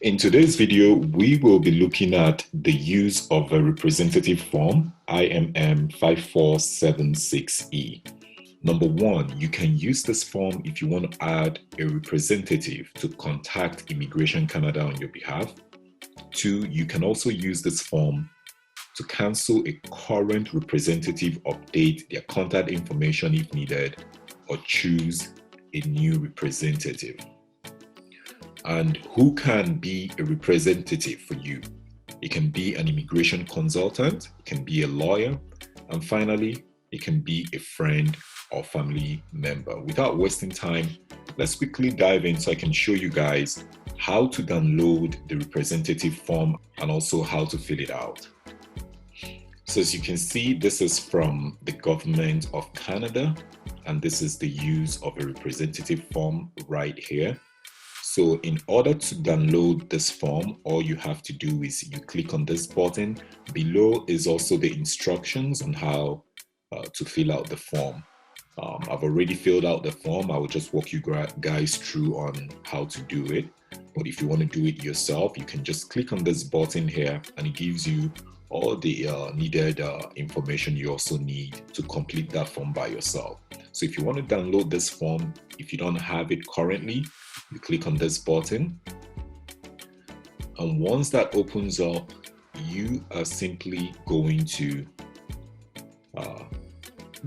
In today's video, we will be looking at the use of a representative form, IMM 5476E. Number one, you can use this form if you want to add a representative to contact Immigration Canada on your behalf. Two, you can also use this form to cancel a current representative, update their contact information if needed, or choose a new representative. And who can be a representative for you? It can be an immigration consultant, it can be a lawyer, and finally, it can be a friend or family member. Without wasting time, let's quickly dive in so I can show you guys how to download the representative form and also how to fill it out. So as you can see, this is from the Government of Canada, and this is the use of a representative form right here. So in order to download this form, all you have to do is you click on this button. Below is also the instructions on how to fill out the form. I've already filled out the form. I will just walk you guys through on how to do it. But if you want to do it yourself, you can just click on this button here and it gives you all the needed information you also need to complete that form by yourself. So if you want to download this form, if you don't have it currently, you click on this button. And once that opens up, you are simply going to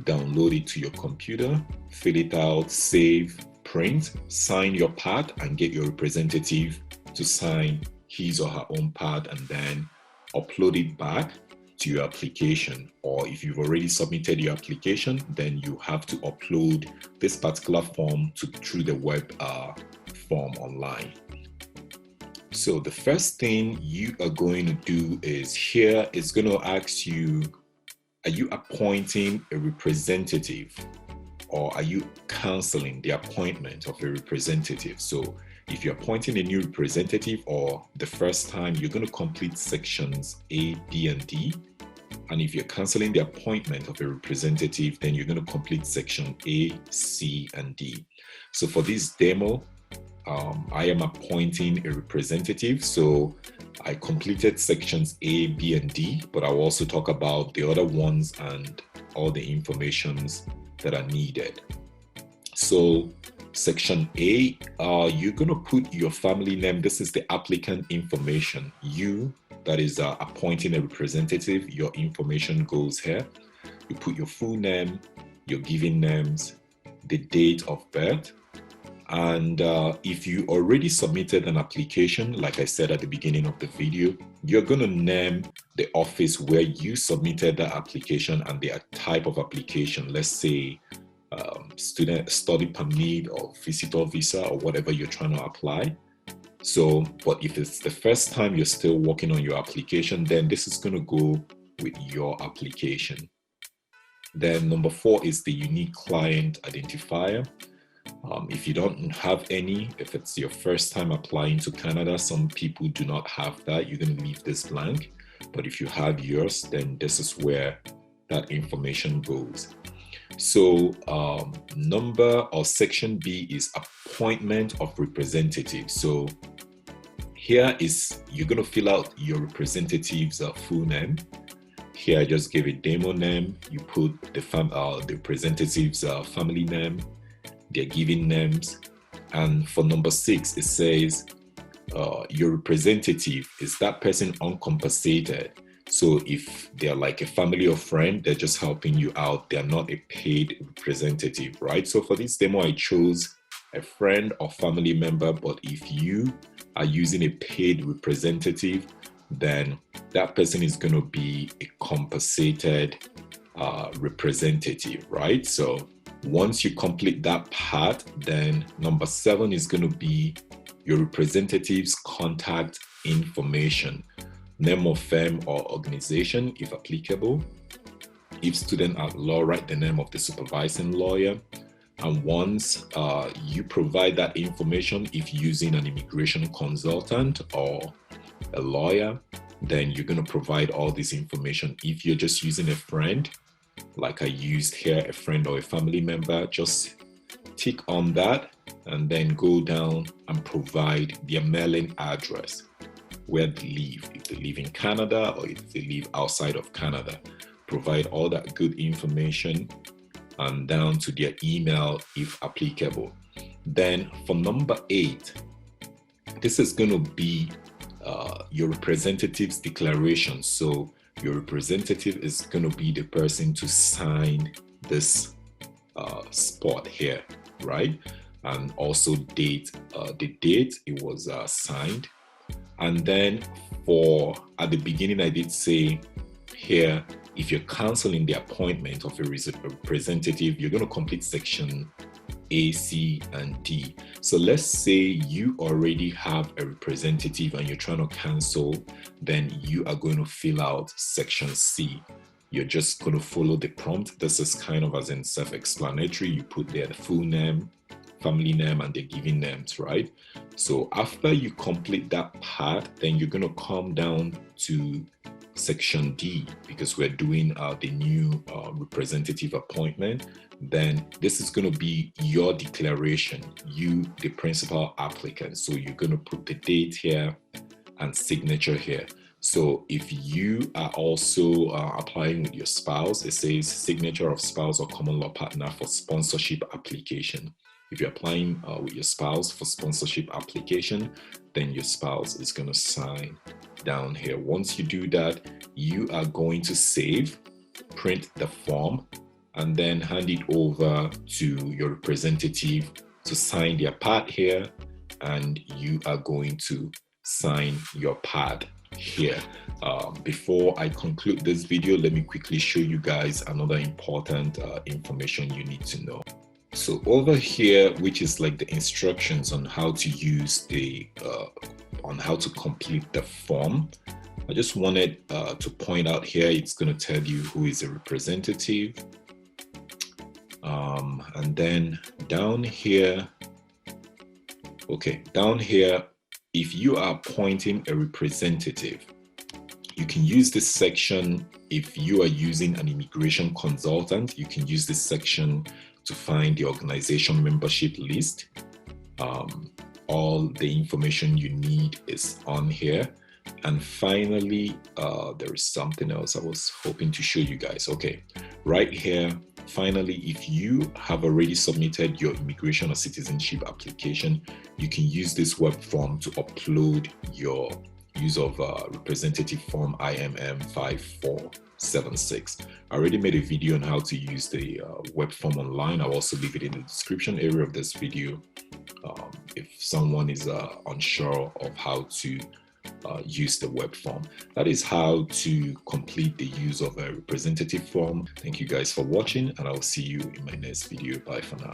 download it to your computer, fill it out, save, print, sign your part, and get your representative to sign his or her own part, and then upload it back to your application. Or if you've already submitted your application, then you have to upload this particular form through the web form online. So the first thing you are going to do is here it's going to ask you, are you appointing a representative or are you canceling the appointment of a representative? So if you're appointing a new representative or the first time, you're going to complete sections A, B, and D. And if you're canceling the appointment of a representative, then you're going to complete section A, C, and D. So for this demo, I am appointing a representative. So I completed sections A, B, and D, but I'll also talk about the other ones and all the informations that are needed. So section A, you're going to put your family name. This is the applicant information. You, that is appointing a representative, your information goes here. You put your full name, your given names, the date of birth. And if you already submitted an application, like I said at the beginning of the video, you're going to name the office where you submitted the application and the type of application. Let's say student study permit or visitor visa or whatever you're trying to apply. So, but if it's the first time you're still working on your application, then this is going to go with your application. Then number 4 is the unique client identifier. If you don't have any, if it's your first time applying to Canada, some people do not have that. You're going to leave this blank. But if you have yours, then this is where that information goes. So section B is appointment of representative. So here is, you're going to fill out your representative's full name. Here I just gave a demo name. You put the representative's family name, their given names. And for number 6, it says your representative, is that person uncompensated? So if they're like a family or friend, they're just helping you out. They're not a paid representative, right? So for this demo, I chose a friend or family member. But if you are using a paid representative, then that person is going to be a compensated representative, right? So once you complete that part, then number 7 is going to be your representative's contact information. Name of firm or organization, if applicable. If student at law, write the name of the supervising lawyer. And once you provide that information, if using an immigration consultant or a lawyer, then you're going to provide all this information. If you're just using a friend, like I used here, a friend or a family member, just Tick on that and then go down and provide their mailing address, where they live, if they live in Canada or if they live outside of Canada. Provide all that good information and down to their email if applicable. Then for number 8, this is going to be your representative's declaration. So your representative is going to be the person to sign this spot here, right? And also date, the date it was signed. And then at the beginning, I did say here, if you're canceling the appointment of a representative, you're going to complete section A, C, and D. So let's say you already have a representative and you're trying to cancel, then you are going to fill out section C. You're just going to follow the prompt. This is kind of as in self-explanatory. You put there the full name, family name, and their given names, right? So after you complete that part, then you're going to come down to section D, because we're doing the new representative appointment. Then this is going to be your declaration, you, the principal applicant. So you're going to put the date here and signature here. So if you are also applying with your spouse, it says signature of spouse or common law partner for sponsorship application. If you're applying with your spouse for sponsorship application, then your spouse is going to sign down here. Once you do that, you are going to save, print the form, and then hand it over to your representative to sign their part here, and you are going to sign your part here. Before I conclude this video, let me quickly show you guys another important information you need to know. So over here, which is like the instructions on how to use on how to complete the form, I just wanted to point out here, it's going to tell you who is a representative. And then down here, if you are appointing a representative, you can use this section. If you are using an immigration consultant, you can use this section to find the organization membership list. All the information you need is on here. And finally, there is something else I was hoping to show you guys. Okay, right here, finally, if you have already submitted your immigration or citizenship application, you can use this web form to upload your use of representative form IMM 5476. I already made a video on how to use the web form online. I'll also leave it in the description area of this video if someone is unsure of how to use the web form. That is how to complete the use of a representative form. Thank you guys for watching, and I'll see you in my next video. Bye for now.